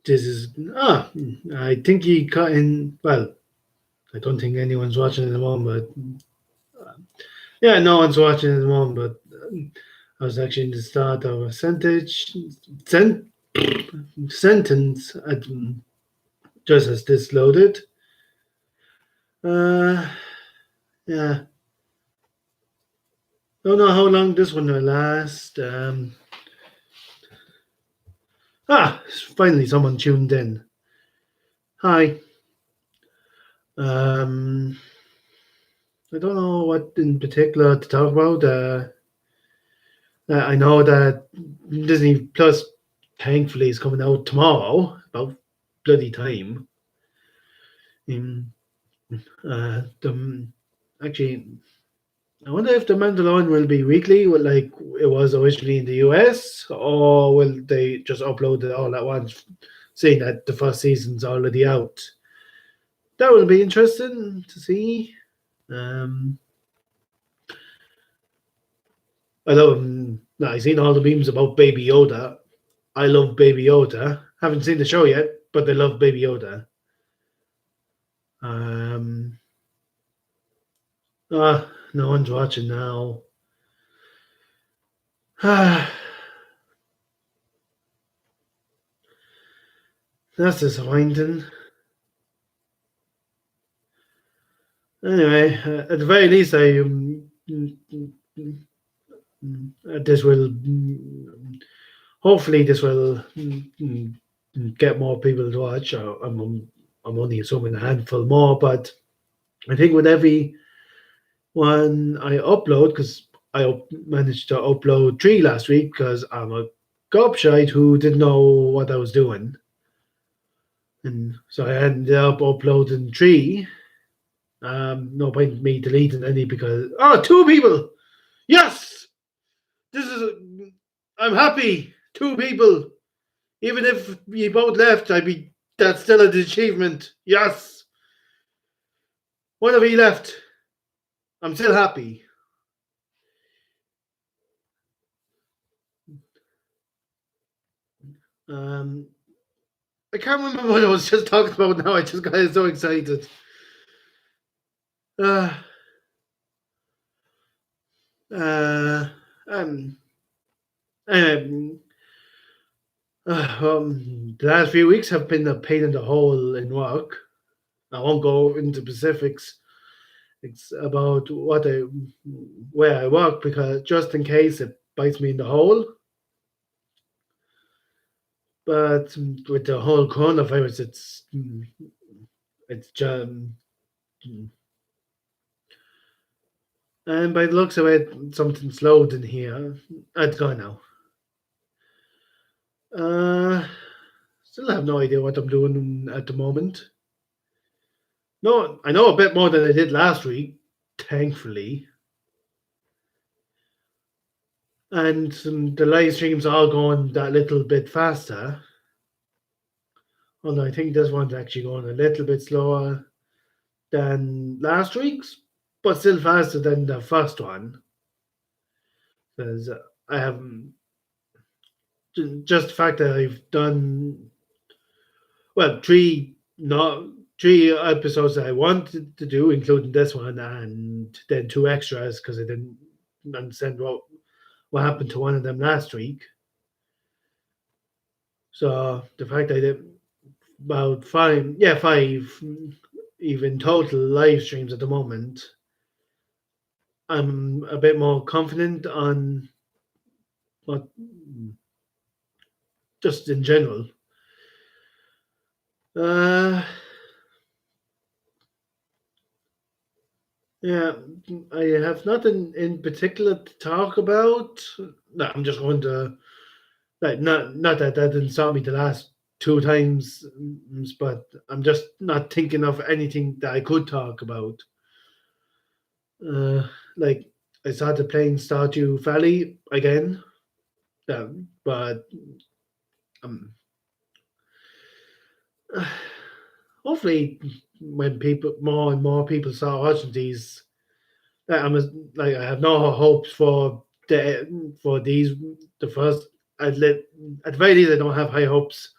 this is I think he cut in. Well, I don't think anyone's watching at the moment, but yeah, no one's watching at the moment. But I was actually in the start of a sentence just as this loaded. Uh, yeah, don't know how long this one will last. Finally someone tuned in. Hi. Um, I don't know what in particular to talk about. I know that Disney Plus, thankfully, is coming out tomorrow. About bloody time. Um, actually, I wonder if the Mandalorian will be weekly, like it was originally in the US, or will they just upload it all at once, seeing that the first season's already out? That will be interesting to see. Um, I love. I seen all the memes about Baby Yoda. I love Baby Yoda. Haven't seen the show yet, but I love Baby Yoda. Um, no one's watching now. That's disappointing. Anyway, at the very least, this will hopefully this will get more people to watch. I'm only assuming a handful more, but I think with every one I upload, because managed to upload 3 last week because I'm a gobshite who didn't know what I was doing. And so I ended up uploading 3. No point in me deleting any because 2 people. Yes, this is. I'm happy. 2 people. Even if you both left, I'd be. That's still an achievement. Yes. One of you left. I'm still happy. Um, I can't remember what I was just talking about now. I just got so excited. Uh, uh, um, um, the last few weeks have been a pain in the hole in work. I won't go into specifics. It's about where I work because just in case it bites me in the hole. But with the whole coronavirus, it's just and by the looks of it, something slowed in here. It's gone now. Uh, Still have no idea what I'm doing at the moment. No, I know a bit more than I did last week, thankfully. And the live streams are going that little bit faster. Although I think this one's actually going a little bit slower than last week's, but still faster than the first one. Because I have just the fact that I've done well 3 episodes that I wanted to do, including this one, and then 2 extras because I didn't understand what happened to one of them last week. So the fact that I did about five, even total live streams at the moment, I'm a bit more confident on what just in general. Uh, yeah, I have nothing in particular to talk about. No, I'm just going to like not that that didn't stop me the last 2 times, but I'm just not thinking of anything that I could talk about. Like I started playing Stardew Valley again, but um, hopefully when people more and more people start watching these, like I have no hopes for these the first. At the very least, I don't have high hopes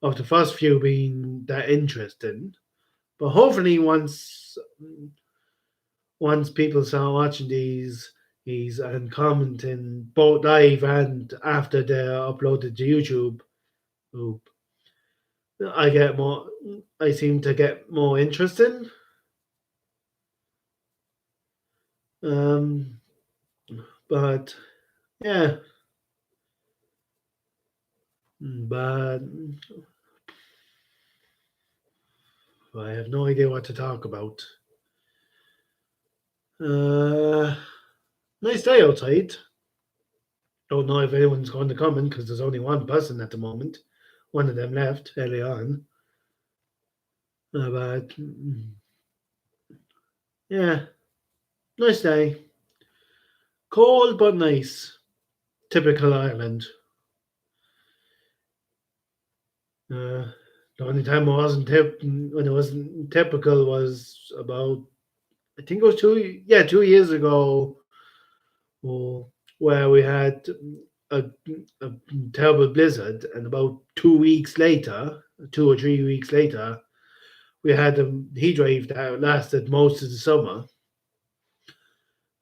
of the first few being that interesting. But hopefully, once people start watching these and commenting both live and after they're uploaded to YouTube, oop, I get more. I seem to get more interesting. Um, but yeah, but I have no idea what to talk about. Uh, Nice day outside. Don't know if anyone's going to come in because there's only one person at the moment. One of them left early on. But yeah, nice day. Cold but nice. Typical Ireland. Uh, the only time I wasn't when it wasn't typical was about, I think it was 2 years ago, oh, where we had a, a terrible blizzard, and about 2 weeks later, 2 or 3 weeks later, we had a heat wave that lasted most of the summer.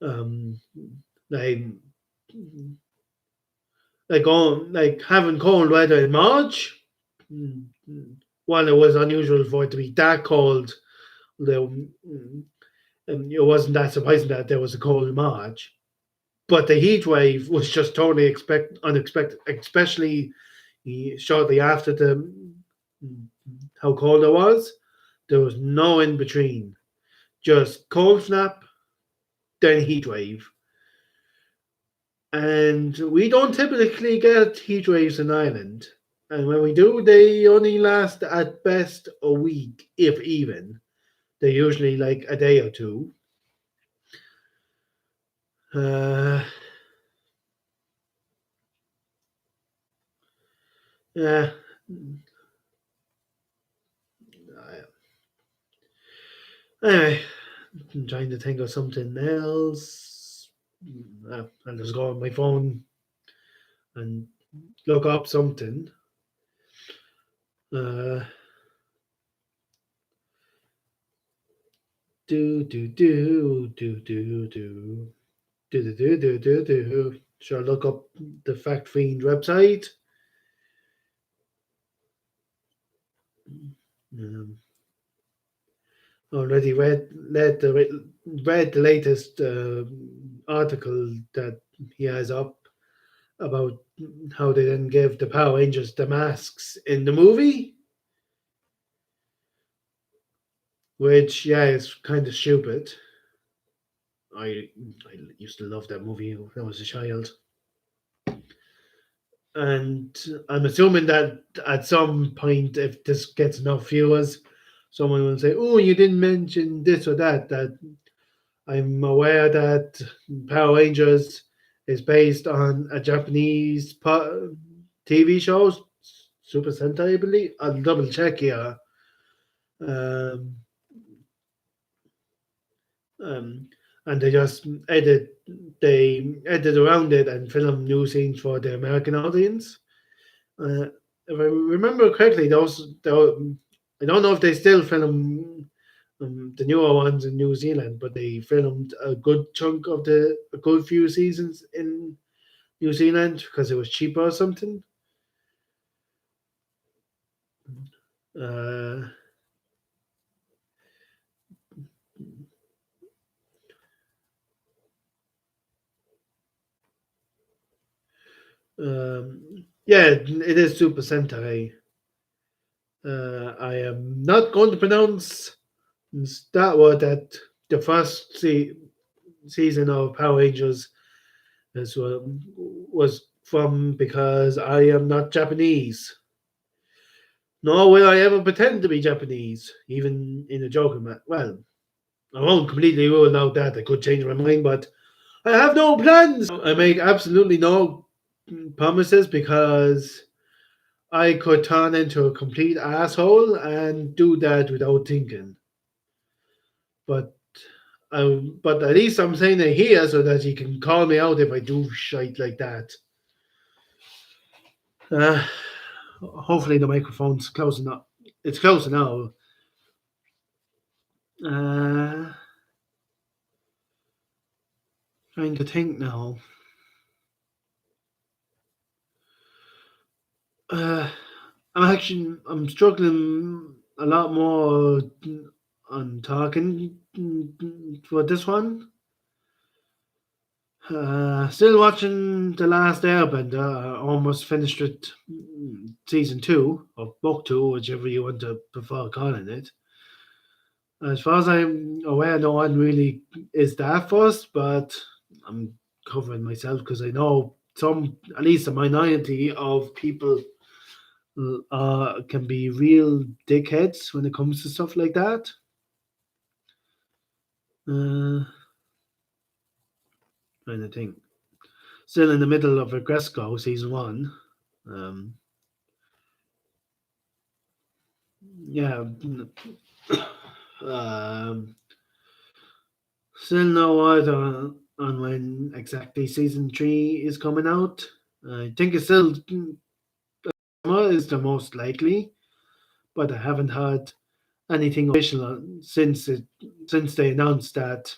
Um, like like having cold weather in March. mm, While it was unusual for it to be that cold, the, it wasn't that surprising that there was a cold March. But the heat wave was just totally unexpected, especially shortly after mm, how cold it was. There was no in between, just cold snap, then heat wave. And we don't typically get heat waves in Ireland. And when we do, they only last at best a week, if even. They're usually like a day or two. Uh, yeah. Anyway, I'm trying to think of something else. I'll just go on my phone and look up something. Uh, do do do do do do do do do do do. Shall I look up the Fact Fiend website? Um, Already read the latest article that he has up about how they didn't give the Power Rangers the masks in the movie, which yeah is kind of stupid. I used to love that movie when I was a child, and I'm assuming that at some point, if this gets enough viewers, someone will say, "Oh, you didn't mention this or that." That I'm aware that Power Rangers is based on a Japanese TV show, Super Sentai, I believe. I'll double check here. Um, um, and they edit around it and film new scenes for the American audience. If I remember correctly, I don't know if they still film the newer ones in New Zealand, but they filmed a good chunk of a good few seasons in New Zealand because it was cheaper or something. Uh, yeah, it is Super Sentai. I am not going to pronounce that word that the first season of Power Rangers was from because I am not Japanese. Nor will I ever pretend to be Japanese, even in a joking manner. Well, I won't completely rule out that I could change my mind, but I have no plans. I make absolutely no promises because I could turn into a complete asshole and do that without thinking. But but at least I'm saying it here so that you can call me out if I do shite like that. Uh, hopefully the microphone's close enough. It's close now. Uh, Trying to think now. Uh, I'm struggling a lot more on talking for this one. Still watching The Last Airbender. I almost finished it, season two or book two, whichever you want to prefer calling it. As far as I'm aware, no one really is that first, but I'm covering myself because I know some, at least a minority of people, can be real dickheads when it comes to stuff like that. Uh, Trying to think. Still in the middle of Agresco season one. Um, yeah. Um, Still no word on when exactly season three is coming out. I think it's still summer is the most likely, but I haven't heard anything official since they announced that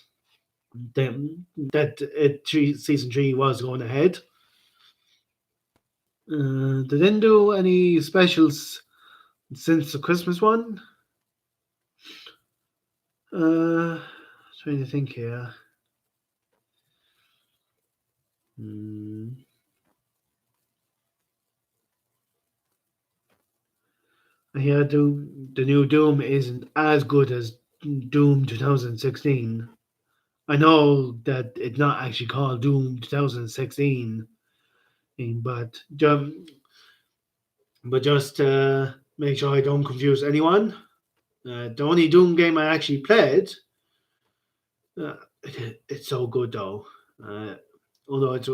season three was going ahead. They didn't do any specials since the Christmas one. Uh, Trying to think here. Hmm. I hear the new Doom isn't as good as Doom 2016. I know that it's not actually called Doom 2016, but just make sure I don't confuse anyone. The only Doom game I actually played, uh, it's so good though. Uh, Although it's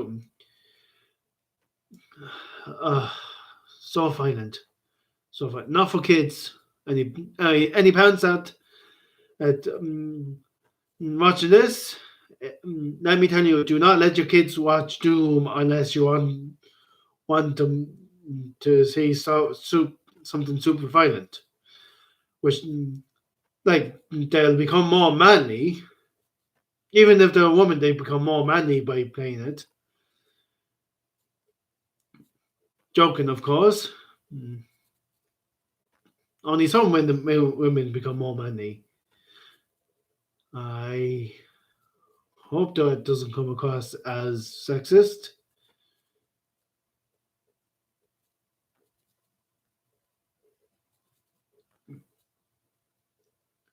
uh, so violent, not for kids. Any parents at watching this, let me tell you, do not let your kids watch Doom unless you want them to see something super violent, which like they'll become more manly. Even if they're a woman, they become more manly by playing it. Joking, of course. Mm. Only some women become more manly. I hope that it doesn't come across as sexist.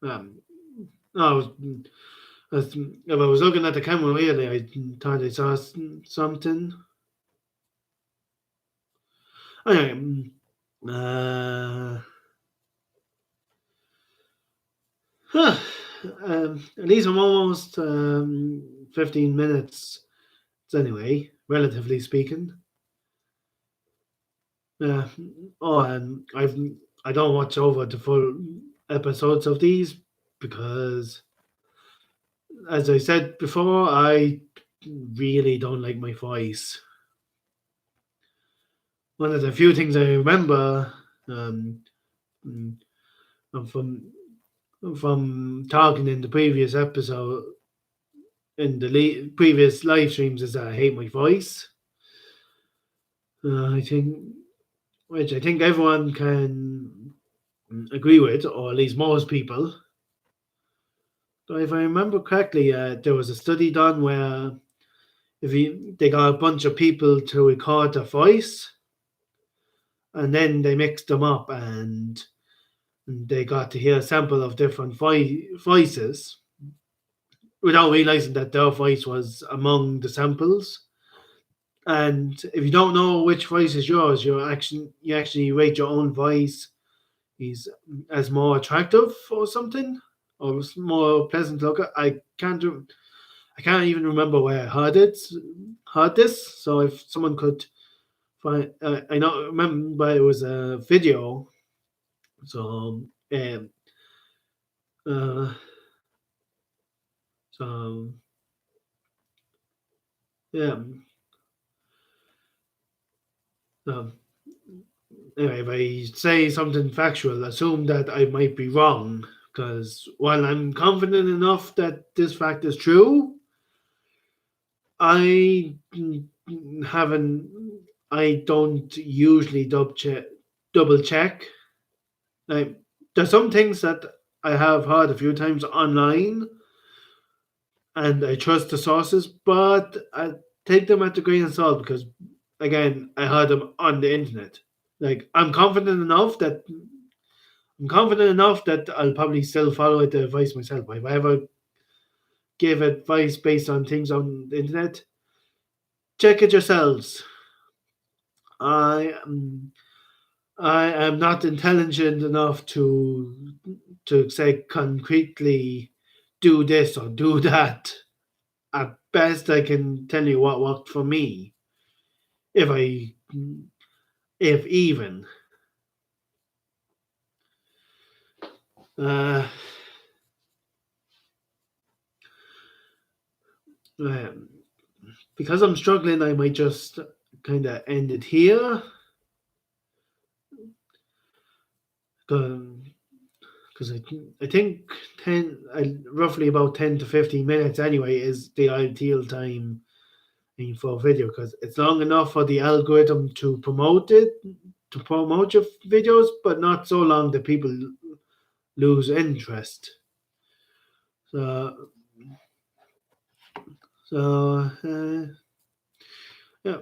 Um, no, if I was looking at the camera really, I thought I saw something. Anyway, huh, at least I'm almost 15 minutes. Anyway, relatively speaking. Uh, I don't watch over the full episodes of these because, as I said before, I really don't like my voice. One of the few things I remember um, mm, from talking in the previous episode in the previous live streams is that I hate my voice. I think, which I think everyone can agree with, or at least most people. So if I remember correctly, there was a study done where they got a bunch of people to record their voice, and then they mixed them up, and they got to hear a sample of different voices without realizing that their voice was among the samples. And if you don't know which voice is yours, you actually rate your own voice is as more attractive or something, or more pleasant look. I can't even remember where I heard this. So if someone could find, I don't remember it was a video. So uh, so yeah, um, if I say something factual, assume that I might be wrong. Because while I'm confident enough that this fact is true, I haven't. I don't usually double check. Like, there's some things that I have heard a few times online, and I trust the sources, but I take them at a grain of salt because, again, I heard them on the internet. Like, I'm confident enough that I'll probably still follow the advice myself. If I ever give advice based on things on the internet, check it yourselves. I am I am not intelligent enough to say concretely do this or do that. At best, I can tell you what worked for me, if I if even. Uh, um, because I'm struggling, I might just kind of end it here. Because I think roughly about 10 to 15 minutes anyway is the ideal time for a video because it's long enough for the algorithm to promote your videos, but not so long that people lose interest. So so yeah.